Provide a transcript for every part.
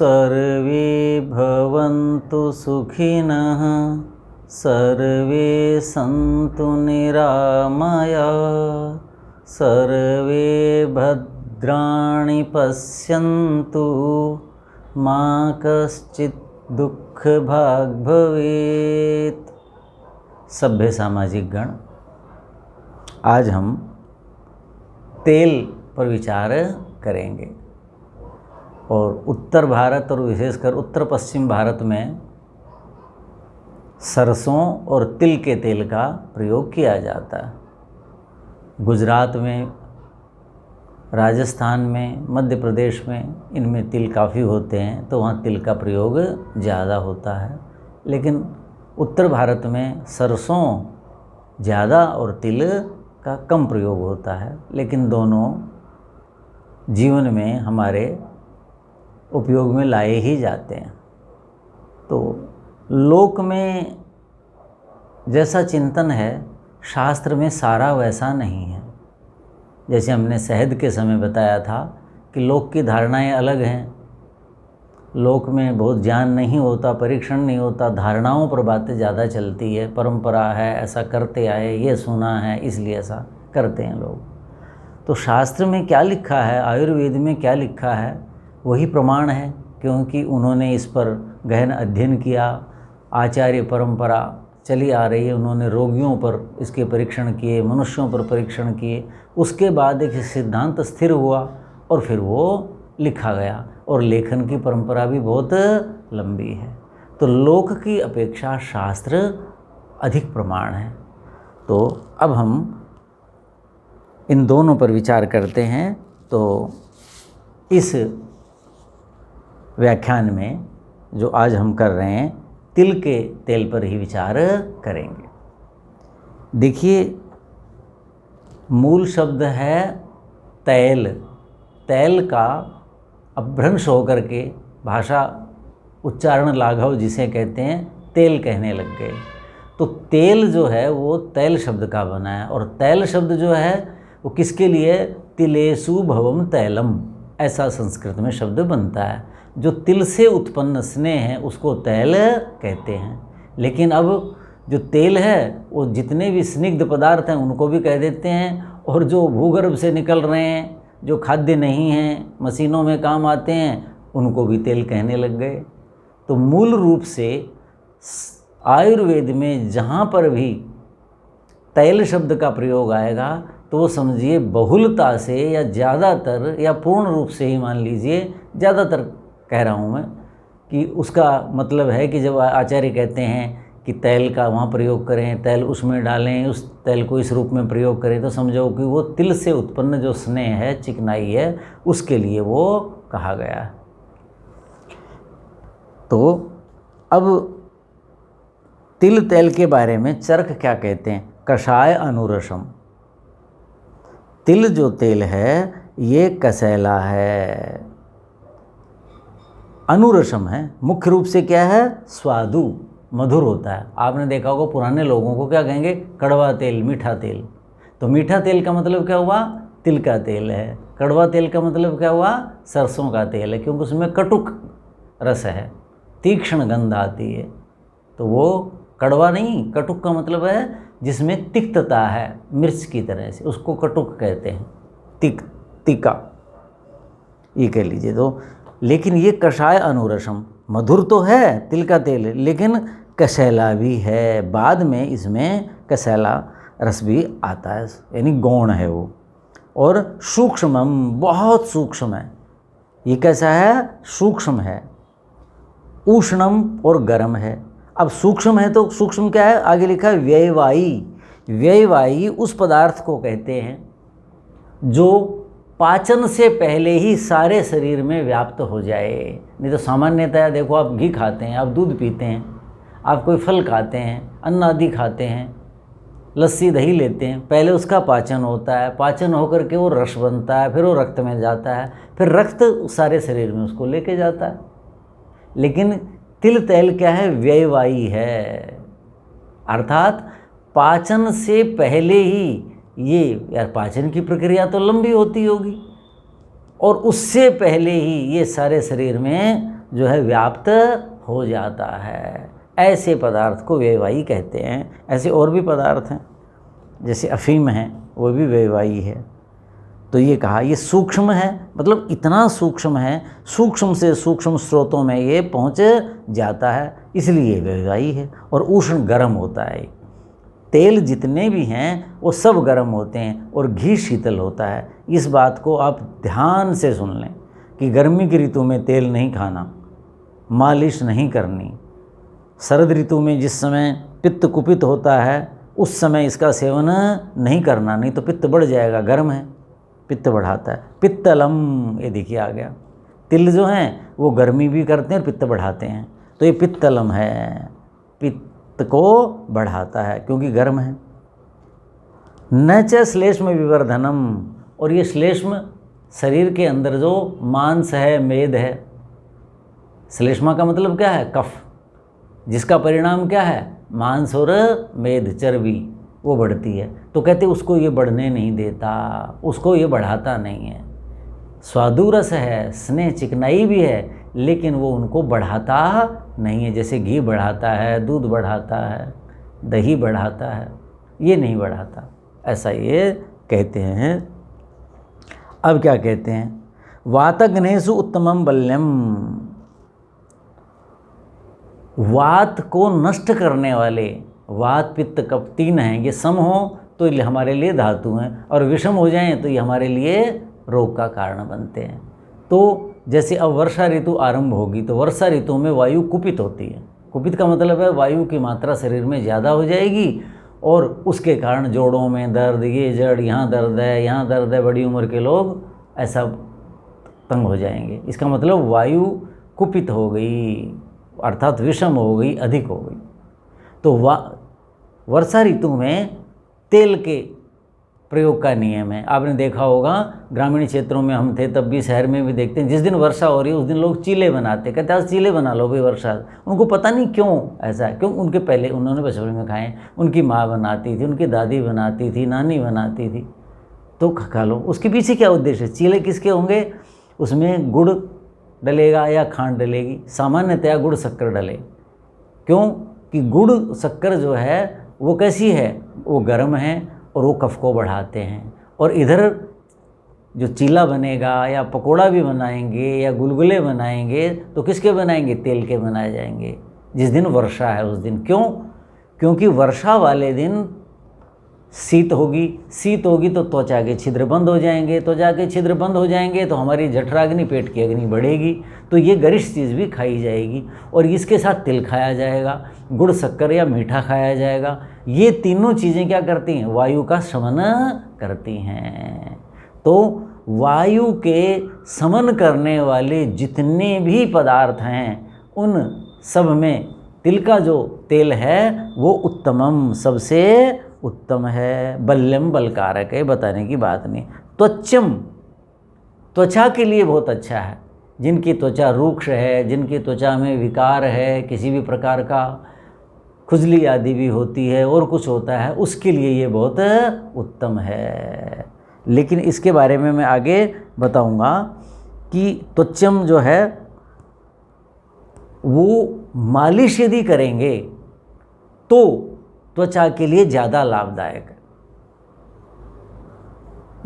सर्वे भवन्तु सुखिनः सर्वे सन्तु निरामयाः सर्वे भद्राणि पश्यन्तु मा कश्चित् दुःखभाग् भवेत्। सभ्य सामाजिक गण, आज हम तेल पर विचार करेंगे और उत्तर भारत और विशेषकर उत्तर पश्चिम भारत में सरसों और तिल के तेल का प्रयोग किया जाता है। गुजरात में, राजस्थान में, मध्य प्रदेश में इनमें तिल काफ़ी होते हैं, तो वहाँ तिल का प्रयोग ज़्यादा होता है। लेकिन उत्तर भारत में सरसों ज़्यादा और तिल का कम प्रयोग होता है। लेकिन दोनों जीवन में हमारे उपयोग में लाए ही जाते हैं। तो लोक में जैसा चिंतन है, शास्त्र में सारा वैसा नहीं है। जैसे हमने शहद के समय बताया था कि लोक की धारणाएं अलग हैं। लोक में बहुत ज्ञान नहीं होता, परीक्षण नहीं होता, धारणाओं पर बातें ज़्यादा चलती है। परंपरा है, ऐसा करते आए, ये सुना है इसलिए ऐसा करते हैं लोग। तो शास्त्र में क्या लिखा है, आयुर्वेद में क्या लिखा है, वही प्रमाण है, क्योंकि उन्होंने इस पर गहन अध्ययन किया। आचार्य परंपरा चली आ रही है, उन्होंने रोगियों पर इसके परीक्षण किए, मनुष्यों पर परीक्षण किए। उसके बाद एक सिद्धांत स्थिर हुआ और फिर वो लिखा गया। और लेखन की परंपरा भी बहुत लंबी है। तो लोक की अपेक्षा शास्त्र अधिक प्रमाण है। तो अब हम इन दोनों पर विचार करते हैं। तो इस व्याख्यान में जो आज हम कर रहे हैं, तिल के तेल पर ही विचार करेंगे। देखिए, मूल शब्द है तैल। तैल का अपभ्रंश होकर के भाषा उच्चारण लाघव जिसे कहते हैं, तेल कहने लग गए। तो तेल जो है वो तैल शब्द का बना है। और तैल शब्द जो है वो किसके लिए? तिलेसु भवम तैलम, ऐसा संस्कृत में शब्द बनता है। जो तिल से उत्पन्न स्नेह है उसको तैल कहते हैं। लेकिन अब जो तेल है वो जितने भी स्निग्ध पदार्थ हैं उनको भी कह देते हैं, और जो भूगर्भ से निकल रहे हैं, जो खाद्य नहीं हैं, मशीनों में काम आते हैं, उनको भी तेल कहने लग गए। तो मूल रूप से आयुर्वेद में जहाँ पर भी तैल शब्द का प्रयोग आएगा तो वो समझिए बहुलता से या ज़्यादातर या पूर्ण रूप से ही मान लीजिए, ज़्यादातर कह रहा हूँ मैं, कि उसका मतलब है कि जब आचार्य कहते हैं कि तैल का वहाँ प्रयोग करें, तैल उसमें डालें, उस तैल को इस रूप में प्रयोग करें, तो समझो कि वो तिल से उत्पन्न जो स्नेह है, चिकनाई है, उसके लिए वो कहा गया है। तो अब तिल तेल के बारे में चरक क्या कहते हैं? कषाय अनुरसम। तिल जो तेल है ये कसैला है, अनुरसम है। मुख्य रूप से क्या है? स्वादु, मधुर होता है। आपने देखा होगा पुराने लोगों को क्या कहेंगे? कड़वा तेल, मीठा तेल। तो मीठा तेल का मतलब क्या हुआ? तिल का तेल है। कड़वा तेल का मतलब क्या हुआ? सरसों का तेल है, क्योंकि उसमें कटुक रस है, तीक्ष्ण गंध आती है। तो वो कड़वा नहीं, कटुक का मतलब है जिसमें तिक्तता है, मिर्च की तरह से, उसको कटुक कहते हैं, तीखा ये कह लीजिए। तो लेकिन ये कषाय अनुरसम, मधुर तो है तिल का तेल, लेकिन कसैला भी है। बाद में इसमें कसैला रस भी आता है, यानी गौण है वो। और सूक्ष्मम, बहुत सूक्ष्म है। ये कैसा है? सूक्ष्म है। उष्णम और गर्म है। अब सूक्ष्म है तो सूक्ष्म क्या है? आगे लिखा है व्ययवायी। व्ययवायी उस पदार्थ को कहते हैं जो पाचन से पहले ही सारे शरीर में व्याप्त हो जाए। नहीं तो सामान्यतः देखो, आप घी खाते हैं, आप दूध पीते हैं, आप कोई फल खाते हैं, अन्न आदि खाते हैं, लस्सी दही लेते हैं, पहले उसका पाचन होता है, पाचन होकर के वो रस बनता है, फिर वो रक्त में जाता है, फिर रक्त सारे शरीर में उसको लेके जाता है। लेकिन तिल तेल क्या है? व्ययवायी है, अर्थात पाचन से पहले ही ये, यार पाचन की प्रक्रिया तो लंबी होती होगी, और उससे पहले ही ये सारे शरीर में जो है व्याप्त हो जाता है। ऐसे पदार्थ को व्ययवाही कहते हैं। ऐसे और भी पदार्थ हैं, जैसे अफीम है, वो भी व्ययवाही है। तो ये कहा ये सूक्ष्म है, मतलब इतना सूक्ष्म है, सूक्ष्म से सूक्ष्म स्रोतों में ये पहुँच जाता है, इसलिए व्ययवाही है। और उष्ण गर्म होता है। तेल जितने भी हैं वो सब गर्म होते हैं और घी शीतल होता है। इस बात को आप ध्यान से सुन लें कि गर्मी की ऋतु में तेल नहीं खाना, मालिश नहीं करनी। शरद ऋतु में जिस समय पित्त कुपित होता है उस समय इसका सेवन नहीं करना, नहीं तो पित्त बढ़ जाएगा, गर्म है, पित्त बढ़ाता है। पित्तलम, ये देखिए आ गया। तिल जो हैं वो गर्मी भी करते हैं और पित्त बढ़ाते हैं, तो ये पित्तलम है, पित्त को बढ़ाता है क्योंकि गर्म है। न च श्लेष्म विवर्धनम, और ये श्लेष्म शरीर के अंदर जो मांस है, मेद है। श्लेष्मा का मतलब क्या है? कफ, जिसका परिणाम क्या है? मांस और मेद, चर्बी, वो बढ़ती है। तो कहते उसको ये बढ़ने नहीं देता, उसको ये बढ़ाता नहीं है। स्वादुरस है, स्नेह चिकनाई भी है, लेकिन वो उनको बढ़ाता नहीं है। जैसे घी बढ़ाता है, दूध बढ़ाता है, दही बढ़ाता है, ये नहीं बढ़ाता, ऐसा ये कहते हैं। अब क्या कहते हैं? वातग्नेषु उत्तमम बल्यम, वात को नष्ट करने वाले, वात पित्त कफ तीन हैं, ये सम हो तो ये हमारे लिए धातु हैं, और विषम हो जाएं तो ये हमारे लिए रोग का कारण बनते हैं। तो जैसे अब वर्षा ऋतु आरंभ होगी तो वर्षा ऋतु में वायु कुपित होती है। कुपित का मतलब है वायु की मात्रा शरीर में ज़्यादा हो जाएगी और उसके कारण जोड़ों में दर्द, ये जड़, यहाँ दर्द है, यहाँ दर्द है, बड़ी उम्र के लोग ऐसा तंग हो जाएंगे। इसका मतलब वायु कुपित हो गई, अर्थात विषम हो गई, अधिक हो गई। तो वर्षा ऋतु में तेल के प्रयोग का नियम है। आपने देखा होगा ग्रामीण क्षेत्रों में हम थे तब भी, शहर में भी देखते हैं, जिस दिन वर्षा हो रही है उस दिन लोग चीले बनाते, कहते आज चीले बना लो भाई वर्षा। उनको पता नहीं क्यों ऐसा है, क्यों उनके पहले उन्होंने बचपन में खाए, उनकी माँ बनाती थी, उनकी दादी बनाती थी, नानी बनाती थी, तो खा लो। उसके पीछे क्या उद्देश्य है? चीले किसके होंगे? उसमें गुड़ डलेगा या खांड डलेगी, सामान्यतया गुड़ शक्कर डले। क्यों कि गुड़ शक्कर जो है वो कैसी है? वो गर्म है और वो कफ को बढ़ाते हैं। और इधर जो चीला बनेगा या पकोड़ा भी बनाएंगे या गुलगुले बनाएंगे तो किसके बनाएंगे? तेल के बनाए जाएंगे जिस दिन वर्षा है उस दिन। क्यों? क्योंकि वर्षा वाले दिन शीत होगी, शीत होगी तो त्वचा के छिद्र बंद हो जाएंगे, त्वचा के छिद्र बंद हो जाएंगे तो हमारी जठराग्नि, पेट की अग्नि बढ़ेगी, तो ये गरिष्ठ चीज़ भी खाई जाएगी और इसके साथ तिल खाया जाएगा, गुड़ शक्कर या मीठा खाया जाएगा। ये तीनों चीज़ें क्या करती हैं? वायु का शमन करती हैं। तो वायु के शमन करने वाले जितने भी पदार्थ हैं उन सब में तिल का जो तेल है वो उत्तमम, सबसे उत्तम है। बल्यम, बलकारक है, बताने की बात नहीं। त्वचम, त्वचा के लिए बहुत अच्छा है। जिनकी त्वचा रूक्ष है, जिनकी त्वचा में विकार है, किसी भी प्रकार का खुजली आदि भी होती है और कुछ होता है, उसके लिए ये बहुत उत्तम है। लेकिन इसके बारे में मैं आगे बताऊंगा कि त्वचम जो है वो मालिश यदि करेंगे तो त्वचा के लिए ज़्यादा लाभदायक है,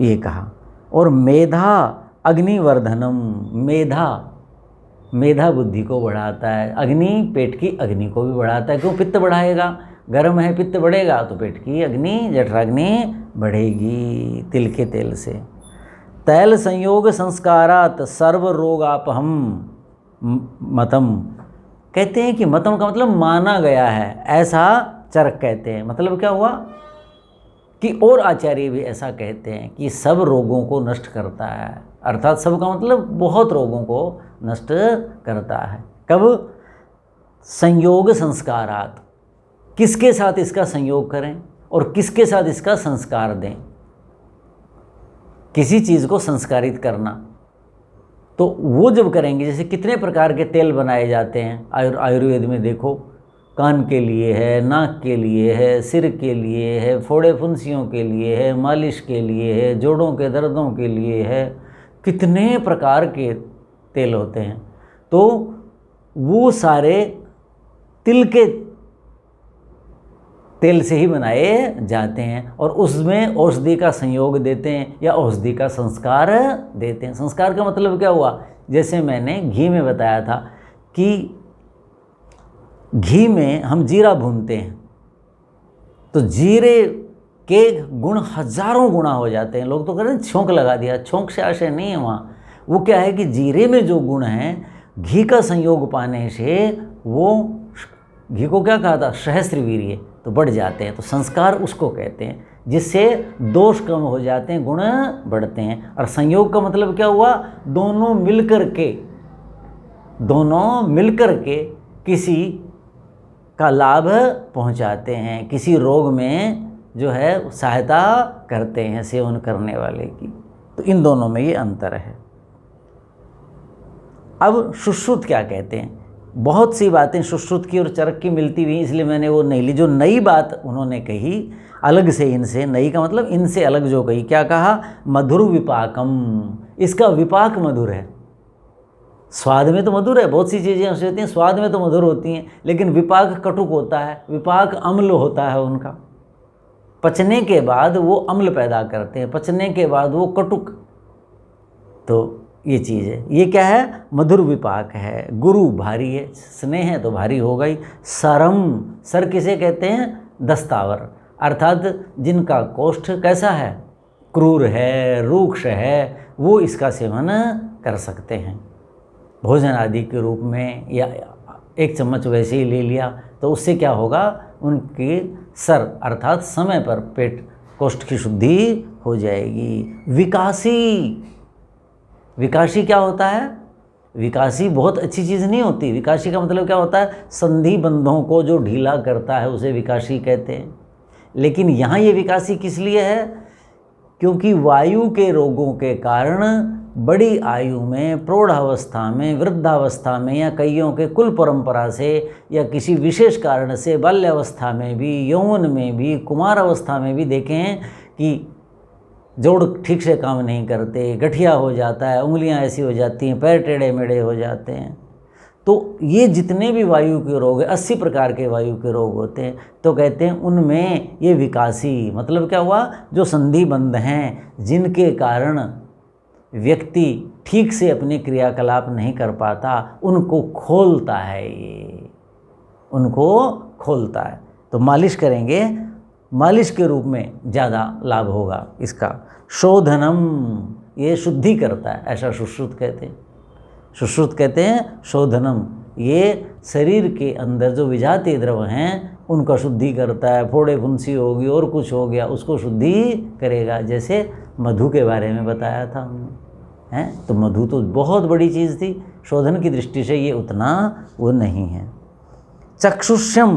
ये कहा। और मेधा अग्निवर्धनम, मेधा, मेधा बुद्धि को बढ़ाता है। अग्नि पेट की अग्नि को भी बढ़ाता है। क्यों? पित्त बढ़ाएगा, गर्म है, पित्त बढ़ेगा तो पेट की अग्नि, जठराग्नि बढ़ेगी तिल के तेल से। तैल संयोग संस्कारात सर्व रोगापहम मतम, कहते हैं कि मतम का मतलब माना गया है, ऐसा चरक कहते हैं। मतलब क्या हुआ कि और आचार्य भी ऐसा कहते हैं कि सब रोगों को नष्ट करता है, अर्थात सब का मतलब बहुत रोगों को नष्ट करता है। कब? संयोग संस्कारात, किसके साथ इसका संयोग करें और किसके साथ इसका संस्कार दें। किसी चीज़ को संस्कारित करना तो वो जब करेंगे, जैसे कितने प्रकार के तेल बनाए जाते हैं आयुर्वेद में, देखो कान के लिए है, नाक के लिए है, सिर के लिए है, फोड़े फुंसियों के लिए है, मालिश के लिए है, जोड़ों के दर्दों के लिए है, कितने प्रकार के तेल होते हैं। तो वो सारे तिल के तेल से ही बनाए जाते हैं और उसमें औषधि का संयोग देते हैं या औषधि का संस्कार देते हैं। संस्कार का मतलब क्या हुआ, जैसे मैंने घी में बताया था कि घी में हम जीरा भूनते हैं तो जीरे के गुण हजारों गुना हो जाते हैं। लोग तो कहते हैं छोंक लगा दिया, छोंक से आशय नहीं है वहाँ। वो क्या है कि जीरे में जो गुण हैं घी का संयोग पाने से वो घी को क्या कहा था, सहस्त्रवीर्य, तो बढ़ जाते हैं। तो संस्कार उसको कहते हैं जिससे दोष कम हो जाते हैं, गुण बढ़ते हैं। और संयोग का मतलब क्या हुआ, दोनों मिलकर के किसी का लाभ पहुंचाते हैं, किसी रोग में जो है सहायता करते हैं सेवन करने वाले की। तो इन दोनों में ये अंतर है। अब सुश्रुत क्या कहते हैं, बहुत सी बातें सुश्रुत की और चरक की मिलती हुई, इसलिए मैंने वो नहीं ली। जो नई बात उन्होंने कही अलग से इनसे, नई का मतलब इनसे अलग जो कही, क्या कहा, मधुर विपाकम, इसका विपाक मधुर है। स्वाद में तो मधुर है, बहुत सी चीज़ें ऐसी होती हैं स्वाद में तो मधुर होती हैं, लेकिन विपाक कटुक होता है, विपाक अम्ल होता है उनका। पचने के बाद वो अम्ल पैदा करते हैं, पचने के बाद वो कटुक। तो ये चीज़ है, ये क्या है, मधुर विपाक है। गुरु भारी है, स्नेह है तो भारी होगा ही। सरम, सर किसे कहते हैं, दस्तावर, अर्थात जिनका कोष्ठ कैसा है, क्रूर है, रूक्ष है, वो इसका सेवन कर सकते हैं भोजन आदि के रूप में, या एक चम्मच वैसे ही ले लिया तो उससे क्या होगा, उनके सर अर्थात समय पर पेट कोष्ठ की शुद्धि हो जाएगी। विकासी क्या होता है, विकासी बहुत अच्छी चीज़ नहीं होती। विकासी का मतलब क्या होता है, संधि बंधों को जो ढीला करता है उसे विकासी कहते हैं। लेकिन यहाँ ये विकासी किस लिए है, क्योंकि वायु के रोगों के कारण बड़ी आयु में, प्रौढ़ावस्था में, वृद्धावस्था में, या कईयों के कुल परंपरा से या किसी विशेष कारण से बाल्यावस्था में भी, यौवन में भी, कुमार अवस्था में भी देखें कि जोड़ ठीक से काम नहीं करते, गठिया हो जाता है, उंगलियां ऐसी हो जाती हैं, पैर टेढ़े मेढ़े हो जाते हैं। तो ये जितने भी वायु के रोग हैं, 80 प्रकार के वायु के रोग होते हैं, तो कहते हैं उनमें ये विकासी, मतलब क्या हुआ, जो संधि बंध हैं, जिनके कारण व्यक्ति ठीक से अपने क्रियाकलाप नहीं कर पाता, उनको खोलता है, ये उनको खोलता है। तो मालिश करेंगे, मालिश के रूप में ज़्यादा लाभ होगा इसका। शोधनम, ये शुद्धि करता है, ऐसा सुश्रुत कहते हैं। सुश्रुत कहते हैं शोधनम, ये शरीर के अंदर जो विजातीय द्रव हैं उनका शुद्धि करता है। फोड़े फुंसी होगी और कुछ हो गया, उसको शुद्धि करेगा। जैसे मधु के बारे में बताया था हमने, हैं, तो मधु तो बहुत बड़ी चीज़ थी, शोधन की दृष्टि से ये उतना वो नहीं है। चक्षुष्यम,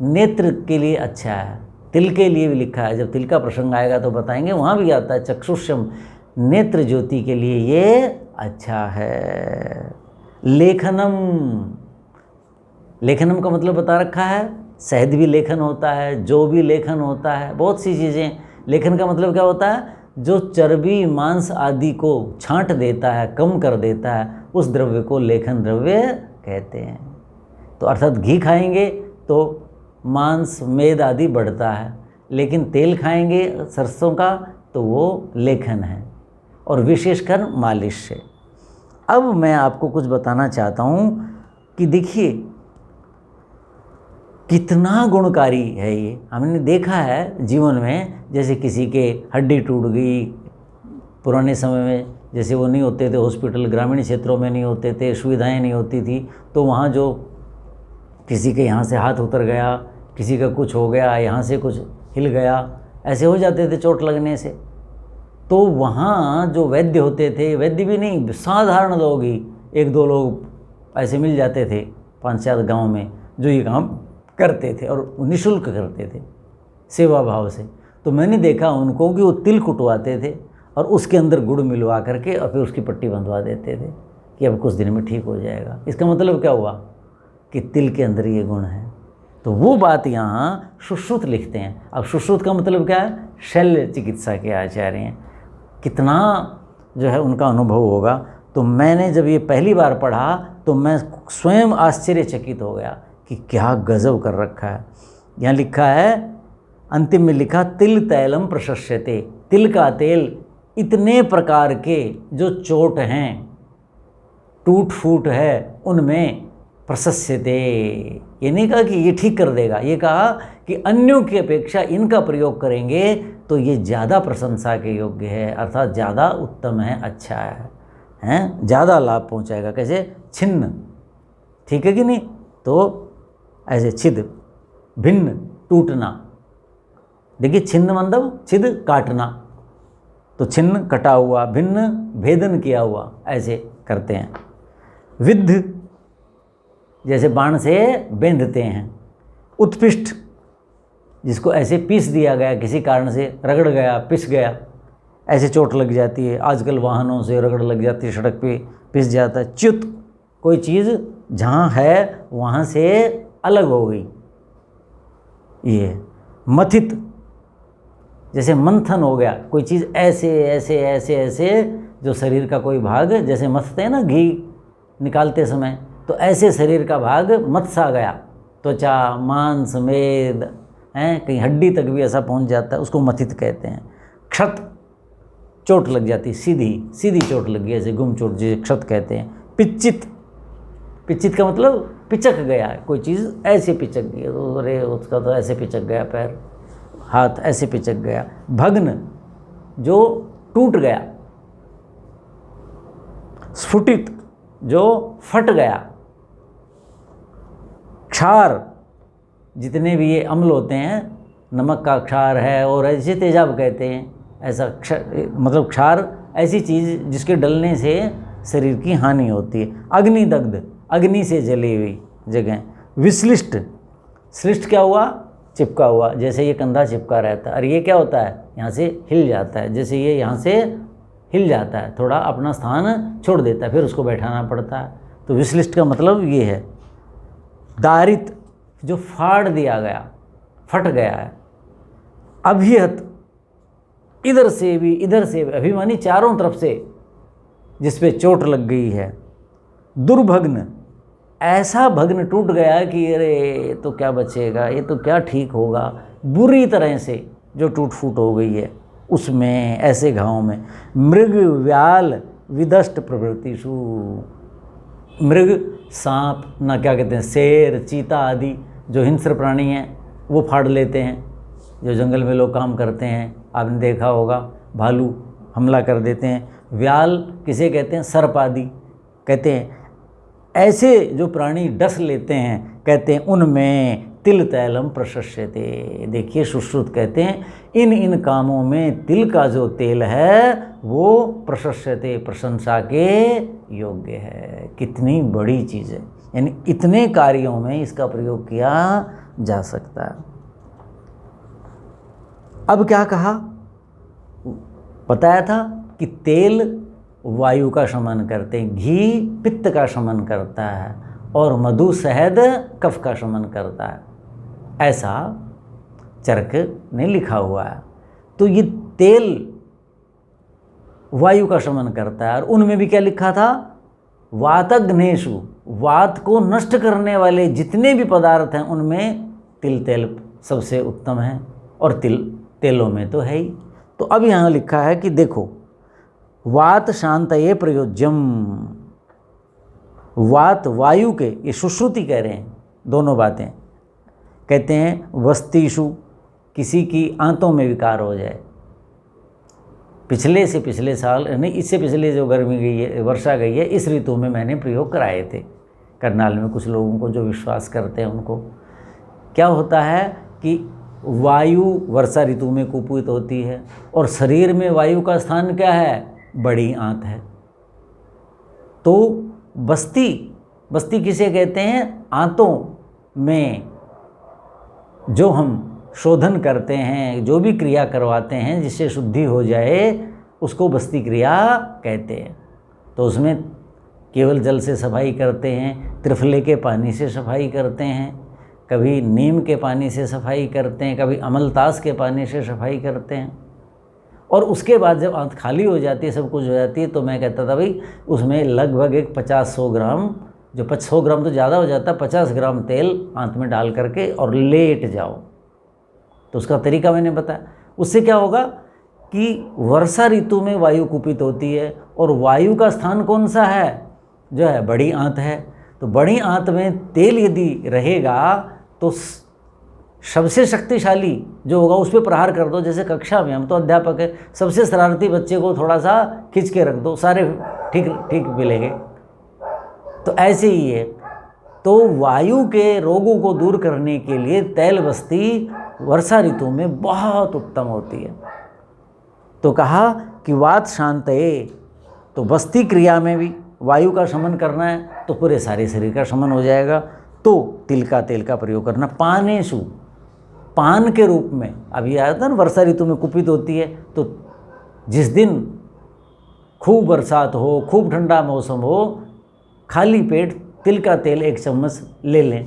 नेत्र के लिए अच्छा है, तिल के लिए भी लिखा है, जब तिल का प्रसंग आएगा तो बताएंगे, वहाँ भी आता है चक्षुष्यम, नेत्र ज्योति के लिए ये अच्छा है। लेखनम, लेखनम का मतलब बता रखा है, शहद भी लेखन होता है, जो भी लेखन होता है, बहुत सी चीज़ें। लेखन का मतलब क्या होता है, जो चर्बी मांस आदि को छांट देता है, कम कर देता है, उस द्रव्य को लेखन द्रव्य कहते हैं। तो अर्थात घी खाएंगे तो मांस मेद आदि बढ़ता है, लेकिन तेल खाएंगे सरसों का तो वो लेखन है, और विशेषकर मालिश से। अब मैं आपको कुछ बताना चाहता हूँ कि देखिए कितना गुणकारी है ये। हमने देखा है जीवन में, जैसे किसी के हड्डी टूट गई, पुराने समय में जैसे वो नहीं होते थे हॉस्पिटल, ग्रामीण क्षेत्रों में नहीं होते थे, सुविधाएं नहीं होती थी, तो वहाँ जो किसी के यहाँ से हाथ उतर गया, किसी का कुछ हो गया, यहाँ से कुछ हिल गया, ऐसे हो जाते थे चोट लगने से। तो वहाँ जो वैद्य होते थे, वैद्य भी नहीं, साधारण लोग ही, 1-2 लोग ऐसे मिल जाते थे 5-7 गाँव में जो ये काम करते थे, और निःशुल्क करते थे सेवा भाव से। तो मैंने देखा उनको कि वो तिल कुटवाते थे और उसके अंदर गुड़ मिलवा करके और फिर उसकी पट्टी बंधवा देते थे कि अब कुछ दिन में ठीक हो जाएगा। इसका मतलब क्या हुआ कि तिल के अंदर ये गुण है। तो वो बात यहाँ सुश्रुत लिखते हैं। अब सुश्रुत का मतलब क्या है, शल्य चिकित्सा के आचार्य हैं। कितना जो है उनका अनुभव होगा। तो मैंने जब ये पहली बार पढ़ा तो मैं स्वयं आश्चर्यचकित हो गया कि क्या गजब कर रखा है। यहाँ लिखा है, अंतिम में लिखा तिल तैलम प्रशस्यते, तिल का तेल इतने प्रकार के जो चोट हैं, टूट फूट है, उनमें प्रशस्यते। ये नहीं कहा कि ये ठीक कर देगा, ये कहा कि अन्यों की अपेक्षा इनका प्रयोग करेंगे तो ये ज़्यादा प्रशंसा के योग्य है, अर्थात ज़्यादा उत्तम है, अच्छा है, ज़्यादा लाभ पहुंचाएगा। कैसे? छिन्न, ठीक है कि नहीं? तो ऐसे छिद, भिन्न, टूटना। देखिए छिन्न मतलब छिद, काटना, तो छिन्न कटा हुआ, भिन्न भेदन किया हुआ, ऐसे करते हैं। विद्ध जैसे बाण से बेंधते हैं। उत्पिष्ट जिसको ऐसे पीस दिया गया, किसी कारण से रगड़ गया, पिस गया, ऐसे चोट लग जाती है। आजकल वाहनों से रगड़ लग जाती है, सड़क पे पिस जाता है। च्युत, कोई चीज़ जहाँ है वहाँ से अलग हो गई। ये मथित, जैसे मंथन हो गया, कोई चीज़ ऐसे ऐसे ऐसे ऐसे, जो शरीर का कोई भाग जैसे मथते हैं ना घी निकालते समय, तो ऐसे शरीर का भाग मथ सा गया, त्वचा, मांस, मेद, हैं, कहीं हड्डी तक भी ऐसा पहुंच जाता है, उसको मथित कहते हैं। क्षत, चोट लग जाती, सीधी सीधी चोट लग गई, ऐसे गुम चोट जिसे क्षत कहते हैं। पिच्चित, पिच्चित का मतलब पिचक गया, कोई चीज़ ऐसे पिचक गई, अरे उसका तो ऐसे पिचक गया, पैर हाथ ऐसे पिचक गया। भग्न, जो टूट गया। स्फुटित, जो फट गया। क्षार, जितने भी ये अम्ल होते हैं, नमक का क्षार है, और ऐसे तेजाब कहते हैं, ऐसा मतलब क्षार ऐसी चीज़ जिसके डलने से शरीर की हानि होती है। अग्निदग्ध, अग्नि से जली हुई जगह। विश्लिष्ट, श्लिष्ट क्या हुआ? चिपका हुआ, जैसे ये कंधा चिपका रहता है, और ये क्या होता है? यहाँ से हिल जाता है, जैसे ये यहाँ से हिल जाता है, थोड़ा अपना स्थान छोड़ देता है, फिर उसको बैठाना पड़ता है। तो विश्लिष्ट का मतलब ये है। दारित, जो फाड़ दिया गया, फट गया है। अभिहत, इधर से भी इधर से भी, अभिमानी चारों तरफ से जिस पे चोट लग गई है। दुर्भग्न, ऐसा भग्न टूट गया कि अरे तो क्या बचेगा, ये तो क्या ठीक होगा, बुरी तरह से जो टूट फूट हो गई है उसमें, ऐसे घावों में। मृग, व्याल, विदष्ट प्रवृत्तिषु, मृग, सांप ना, क्या कहते हैं, शेर, चीता आदि जो हिंस्र प्राणी हैं वो फाड़ लेते हैं। जो जंगल में लोग काम करते हैं, आपने देखा होगा, भालू हमला कर देते हैं। व्याल किसे कहते हैं? सर्प आदि कहते हैं। ऐसे जो प्राणी डस लेते हैं, कहते हैं उनमें तिल तैलम प्रशस्यते। देखिए सुश्रुत कहते हैं इन इन कामों में तिल का जो तेल है वो प्रशस्यते, प्रशंसा के योग्य है। कितनी बड़ी चीज़ है, यानी इतने कार्यों में इसका प्रयोग किया जा सकता है। अब क्या कहा? बताया था कि तेल वायु का शमन करते हैं, घी पित्त का शमन करता है, और मधु शहद कफ का शमन करता है, ऐसा चरक ने लिखा हुआ है। तो ये तेल वायु का शमन करता है, और उनमें भी क्या लिखा था? वातग्नेषु, वात को नष्ट करने वाले जितने भी पदार्थ हैं उनमें तिल तेल सबसे उत्तम है, और तेलों में तो है ही। तो अब यहाँ लिखा है कि देखो, वात शांतये प्रयोज्यम, वात वायु के, ये सुश्रुति कह रहे हैं दोनों बातें। कहते हैं वस्तीषु, किसी की आंतों में विकार हो जाए, पिछले से पिछले साल, नहीं इससे पिछले जो गर्मी गई है, वर्षा गई है, इस ऋतु में मैंने प्रयोग कराए थे करनाल में। कुछ लोगों को जो विश्वास करते हैं उनको क्या होता है कि वायु वर्षा ऋतु में कुपित होती है, और शरीर में वायु का स्थान क्या है? बड़ी आंत है। तो बस्ती किसे कहते हैं? आंतों में जो हम शोधन करते हैं, जो भी क्रिया करवाते हैं जिससे शुद्धि हो जाए, उसको बस्ती क्रिया कहते हैं। तो उसमें केवल जल से सफाई करते हैं, त्रिफले के पानी से सफाई करते हैं, कभी नीम के पानी से सफाई करते हैं, कभी अमलतास के पानी से सफाई करते हैं। और उसके बाद जब आंत खाली हो जाती है, सब कुछ हो जाती है, तो मैं कहता था भाई उसमें लगभग एक 50-100 ग्राम, जो 100 ग्राम तो ज़्यादा हो जाता है, 50 ग्राम तेल आंत में डाल करके और लेट जाओ। तो उसका तरीका मैंने बताया। उससे क्या होगा कि वर्षा ऋतु में वायु कुपित होती है, और वायु का स्थान कौन सा है, जो है बड़ी आंत है। तो बड़ी आंत में तेल यदि रहेगा तो सबसे शक्तिशाली जो होगा उस पर प्रहार कर दो। जैसे कक्षा में हम तो अध्यापक है, सबसे शरारती बच्चे को थोड़ा सा खींच के रख दो, सारे ठीक ठीक मिलेंगे। तो ऐसे ही है। तो वायु के रोगों को दूर करने के लिए तैल बस्ती वर्षा ऋतु में बहुत उत्तम होती है। तो कहा कि वात शांतये, तो बस्ती क्रिया में भी वायु का शमन करना है तो पूरे सारे शरीर का शमन हो जाएगा। तो तिल का तेल का प्रयोग करना। पानेषु, पान के रूप में, अभी आया था ना वर्षा ऋतु में कुपित होती है, तो जिस दिन खूब बरसात हो, खूब ठंडा मौसम हो, खाली पेट तिल का तेल 1 चम्मच ले लें।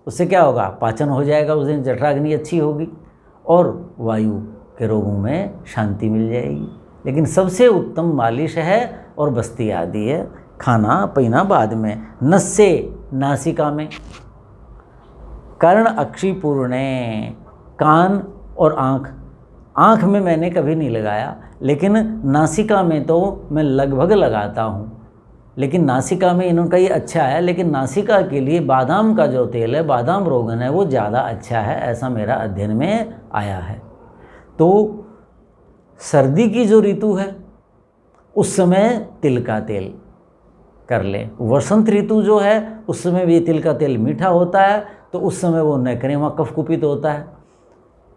उससे क्या होगा, पाचन हो जाएगा उस दिन, जठराग्नि अच्छी होगी और वायु के रोगों में शांति मिल जाएगी। लेकिन सबसे उत्तम मालिश है और बस्ती आदि है, खाना पीना बाद में। नस्से, नासिका में। कर्ण अक्षि पूर्णे, कान और आँख। आँख में मैंने कभी नहीं लगाया, लेकिन नासिका में तो मैं लगभग लगाता हूँ। लेकिन नासिका में इन्होंने कहा ये अच्छा है, लेकिन नासिका के लिए बादाम का जो तेल है, बादाम रोगन है, वो ज़्यादा अच्छा है, ऐसा मेरा अध्ययन में आया है। तो सर्दी की जो ऋतु है उस समय तिल का तेल कर ले। वसंत ऋतु जो है उस समय भी तिल का तेल मीठा होता है, तो उस समय वो नैक्रेमा कफ कुपित होता है,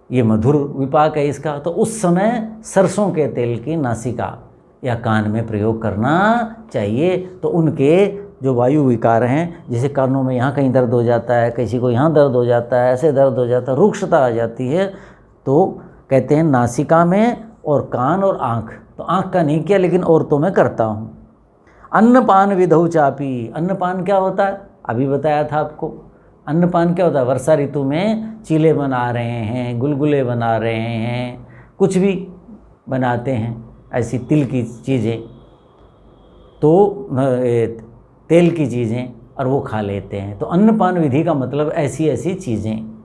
ये मधुर विपाक है इसका। तो उस समय सरसों के तेल की नासिका या कान में प्रयोग करना चाहिए। तो उनके जो वायु विकार हैं, जैसे कानों में यहाँ कहीं दर्द हो जाता है, किसी को यहाँ दर्द हो जाता है, ऐसे दर्द हो जाता है, रुक्षता आ जाती है, तो कहते हैं नासिका में और कान और आँख। तो आँख का नहीं किया, लेकिन और तो मैं करता हूँ। अन्नपान विधौ चापी। अन्नपान क्या होता है, अभी बताया था आपको। अन्नपान क्या होता है, वर्षा ऋतु में चीले बना रहे हैं, गुलगुले बना रहे हैं, कुछ भी बनाते हैं ऐसी तिल की चीज़ें, तो तेल की चीज़ें, और वो खा लेते हैं। तो अन्नपान विधि का मतलब ऐसी ऐसी चीज़ें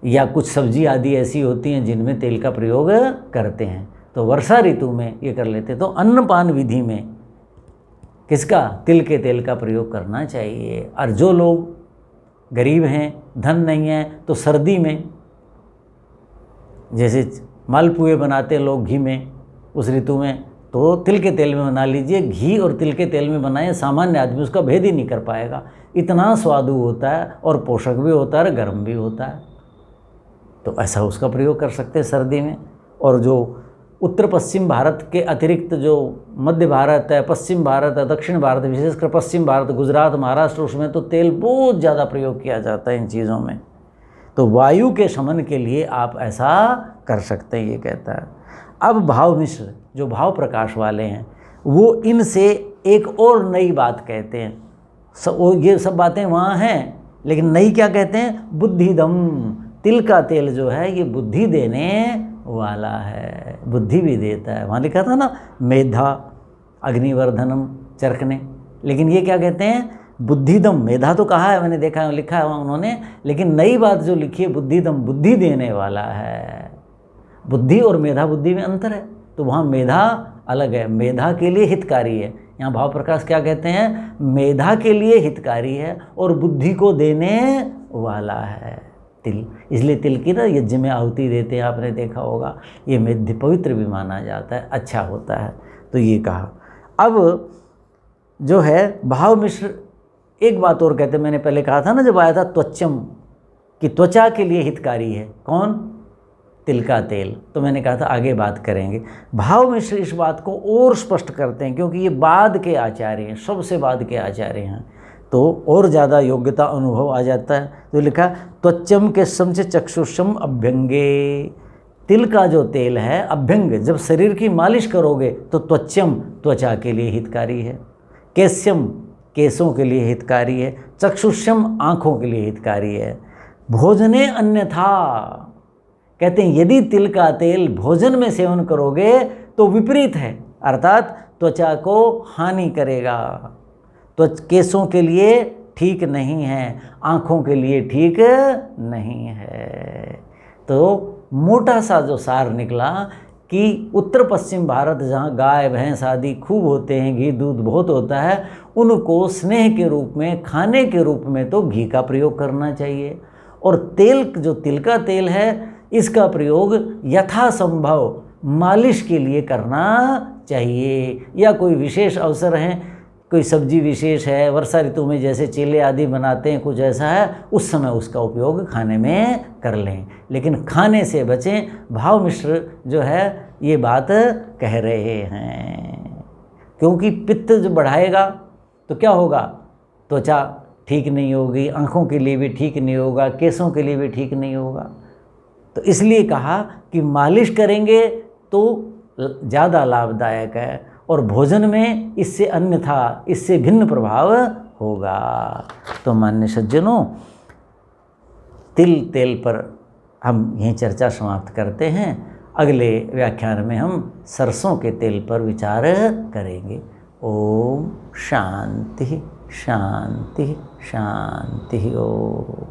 या कुछ सब्जी आदि ऐसी होती हैं जिनमें तेल का प्रयोग करते हैं, तो वर्षा ऋतु में ये कर लेते हैं। तो अन्नपान विधि में किसका, तिल के तेल का प्रयोग करना चाहिए। और जो लोग गरीब हैं, धन नहीं है, तो सर्दी में जैसे मालपुए बनाते लोग घी में उस ऋतु में, तो तिल के तेल में बना लीजिए। घी और तिल के तेल में बनाएं, सामान्य आदमी उसका भेद ही नहीं कर पाएगा। इतना स्वादु होता है और पोषक भी होता है और गर्म भी होता है। तो ऐसा उसका प्रयोग कर सकते हैं सर्दी में। और जो उत्तर पश्चिम भारत के अतिरिक्त जो मध्य भारत है, पश्चिम भारत है, दक्षिण भारत, विशेषकर पश्चिम भारत, गुजरात, महाराष्ट्र, उसमें तो तेल बहुत ज़्यादा प्रयोग किया जाता है इन चीज़ों में। तो वायु के शमन के लिए आप ऐसा कर सकते हैं, ये कहता है। अब भाव मिश्र जो भाव प्रकाश वाले हैं, वो इनसे एक और नई बात कहते हैं। ये सब बातें वहाँ हैं, लेकिन नई क्या कहते हैं, बुद्धिदम। तिल का तेल जो है ये बुद्धि देने वाला है, बुद्धि भी देता है। वहाँ लिखा था ना मेधा अग्निवर्धनम चरक ने, लेकिन ये क्या कहते हैं, बुद्धिदम। मेधा तो कहा है, मैंने देखा है, लिखा है उन्होंने, लेकिन नई बात जो लिखी है बुद्धिदम, बुद्धि देने वाला है। बुद्धि और मेधा, बुद्धि में अंतर है, तो वहाँ मेधा अलग है, मेधा के लिए हितकारी है। यहाँ भाव प्रकाश क्या कहते हैं, मेधा के लिए हितकारी है और बुद्धि को देने वाला है तिल। इसलिए तिल की ना यज्ञ में आहुति देते हैं, आपने देखा होगा। ये मेध पवित्र भी माना जाता है, अच्छा होता है। तो ये कहा। अब जो है भाव मिश्र एक बात और कहते हैं, मैंने पहले कहा था ना जब आया था त्वचम, कि त्वचा के लिए हितकारी है कौन, तिल का तेल। तो मैंने कहा था आगे बात करेंगे। भाव मिश्र इस बात को और स्पष्ट करते हैं, क्योंकि ये बाद के आचार्य हैं, सबसे बाद के आचार्य हैं, तो और ज़्यादा योग्यता अनुभव आ जाता है। तो लिखा त्वचम के सम से चक्षुषम अभ्यंगे। तिल का जो तेल है अभ्यंग, जब शरीर की मालिश करोगे तो त्वचम त्वचा के लिए हितकारी है, केस्यम केसों के लिए हितकारी है, चक्षुषम आँखों के लिए हितकारी है। भोजने अन्यथा, कहते हैं यदि तिल का तेल भोजन में सेवन करोगे तो विपरीत है, अर्थात त्वचा को हानि करेगा, तो केसों के लिए ठीक नहीं है, आँखों के लिए ठीक नहीं है। तो मोटा सा जो सार निकला कि उत्तर पश्चिम भारत जहाँ गाय भैंस आदि खूब होते हैं, घी दूध बहुत होता है, उनको स्नेह के रूप में, खाने के रूप में तो घी का प्रयोग करना चाहिए। और तेल, जो तिल का तेल है, इसका प्रयोग यथासंभव मालिश के लिए करना चाहिए, या कोई विशेष अवसर है, कोई सब्जी विशेष है, वर्षा ऋतु में जैसे चीले आदि बनाते हैं, कुछ ऐसा है, उस समय उसका उपयोग खाने में कर लें, लेकिन खाने से बचें। भाव मिश्र जो है ये बात कह रहे हैं, क्योंकि पित्त जो बढ़ाएगा तो क्या होगा, त्वचा ठीक नहीं होगी, आँखों के लिए भी ठीक नहीं होगा, केसों के लिए भी ठीक नहीं होगा। तो इसलिए कहा कि मालिश करेंगे तो ज़्यादा लाभदायक है, और भोजन में इससे अन्यथा, इससे भिन्न प्रभाव होगा। तो मान्य सज्जनों, तिल तेल पर हम यहीं चर्चा समाप्त करते हैं। अगले व्याख्यान में हम सरसों के तेल पर विचार करेंगे। ओम शांति शांति शांति। ओम।